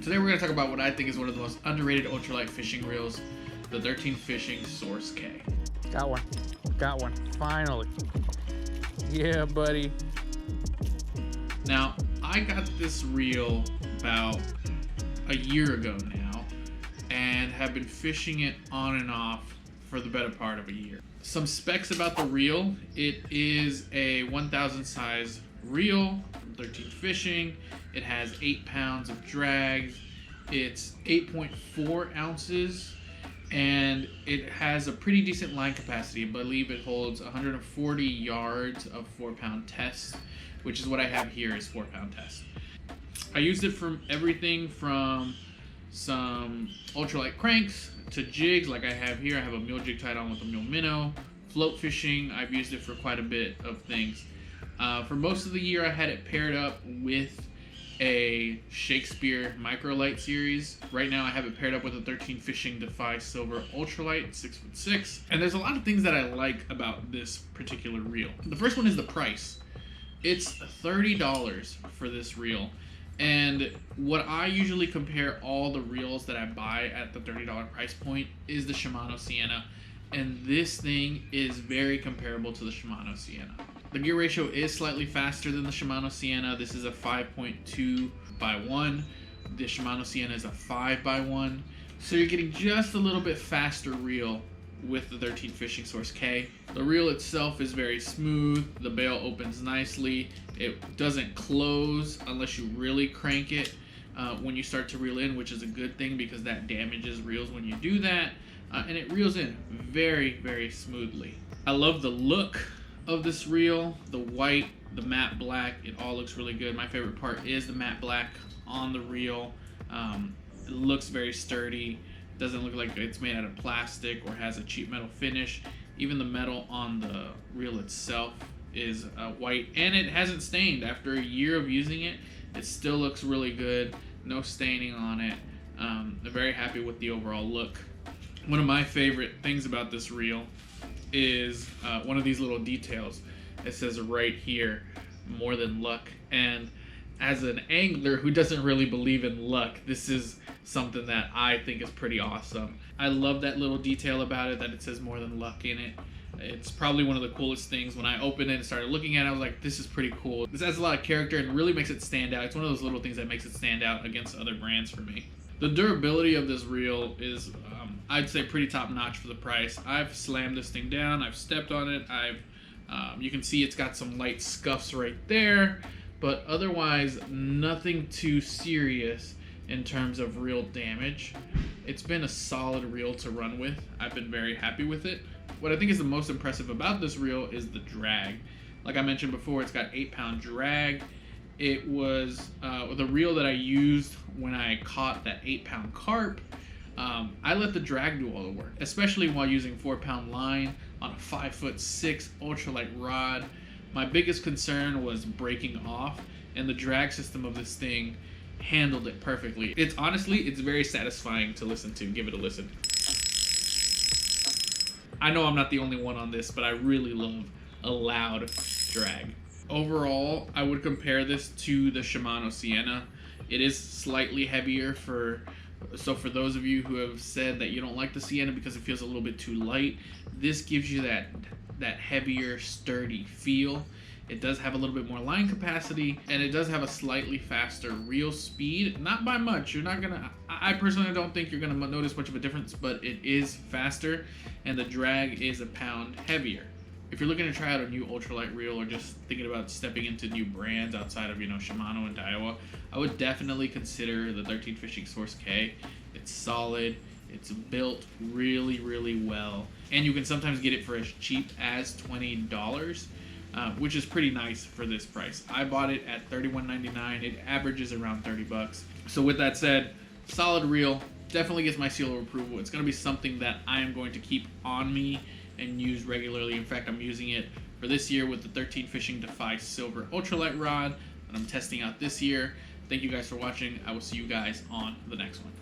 Today we're going to talk about what I think is one of the most underrated ultralight fishing reels, the 13 Fishing Source K. Got one, finally. Yeah, buddy. Now, I got this reel about a year ago now, and have been fishing it on and off for the better part of a year. Some specs about the reel: it is a 1,000 size reel from 13 Fishing. It has 8 pounds of drag. It's 8.4 ounces, and it has a pretty decent line capacity. I believe it holds 140 yards of 4-pound test, which is what I have here is 4-pound test. I used it for everything from some ultralight cranks to jigs like I have here. I have a mule jig tied on with a mule minnow. Float fishing, I've used it for quite a bit of things. For most of the year, I had it paired up with a Shakespeare microlight series. Right now I have it paired up with a 13 Fishing Defy Silver Ultralight 6'6". And there's a lot of things that I like about this particular reel. The first one is the price. It's $30 for this reel. And what I usually compare all the reels that I buy at the $30 price point is the Shimano Sienna. And this thing is very comparable to the Shimano Sienna. The gear ratio is slightly faster than the Shimano Sienna. This is a 5.2:1. The Shimano Sienna is a 5:1. So you're getting just a little bit faster reel with the 13 Fishing Source K. The reel itself is very smooth. The bail opens nicely. It doesn't close unless you really crank it when you start to reel in, which is a good thing because that damages reels when you do that. And it reels in very, very smoothly. I love the look of this reel. The white, the matte black, it all looks really good. My favorite part is the matte black on the reel. It looks very sturdy. Doesn't look like it's made out of plastic or has a cheap metal finish. Even the metal on the reel itself is white, and it hasn't stained. After a year of using it, it still looks really good. No staining on it. I'm very happy with the overall look. One of my favorite things about this reel is one of these little details. It says right here, "More than luck." And as an angler who doesn't really believe in luck, this is something that I think is pretty awesome. I love that little detail about it, that it says "more than luck" in it. It's probably one of the coolest things. When I opened it and started looking at it, I was like, this is pretty cool. This has a lot of character and really makes it stand out. It's one of those little things that makes it stand out against other brands for me. The durability of this reel is, I'd say, pretty top notch for the price. I've slammed this thing down. I've stepped on it. You can see it's got some light scuffs right there, but otherwise nothing too serious in terms of reel damage. It's been a solid reel to run with. I've been very happy with it. What I think is the most impressive about this reel is the drag. Like I mentioned before, it's got 8-pound drag. It was the reel that I used when I caught that 8-pound carp. I let the drag do all the work, especially while using 4-pound line on a 5'6" ultralight rod. My biggest concern was breaking off, and the drag system of this thing handled it perfectly. It's very satisfying to listen to. Give it a listen. I know I'm not the only one on this, but I really love a loud drag. Overall, I would compare this to the Shimano Sienna. It is slightly heavier so for those of you who have said that you don't like the Sienna because it feels a little bit too light, this gives you that heavier, sturdy feel. It does have a little bit more line capacity, and it does have a slightly faster reel speed. Not by much. I personally don't think you're gonna notice much of a difference, but it is faster, and the drag is a pound heavier. If you're looking to try out a new ultralight reel or just thinking about stepping into new brands outside of, Shimano and Daiwa, I would definitely consider the 13 Fishing Source K. It's solid. It's built really, really well. And you can sometimes get it for as cheap as $20, which is pretty nice for this price. I bought it at $31.99. It averages around $30. So with that said, solid reel. Definitely gets my seal of approval. It's going to be something that I am going to keep on me and use regularly. In fact, I'm using it for this year with the 13 Fishing Defy Silver Ultralight rod that I'm testing out this year. Thank you guys for watching. I will see you guys on the next one.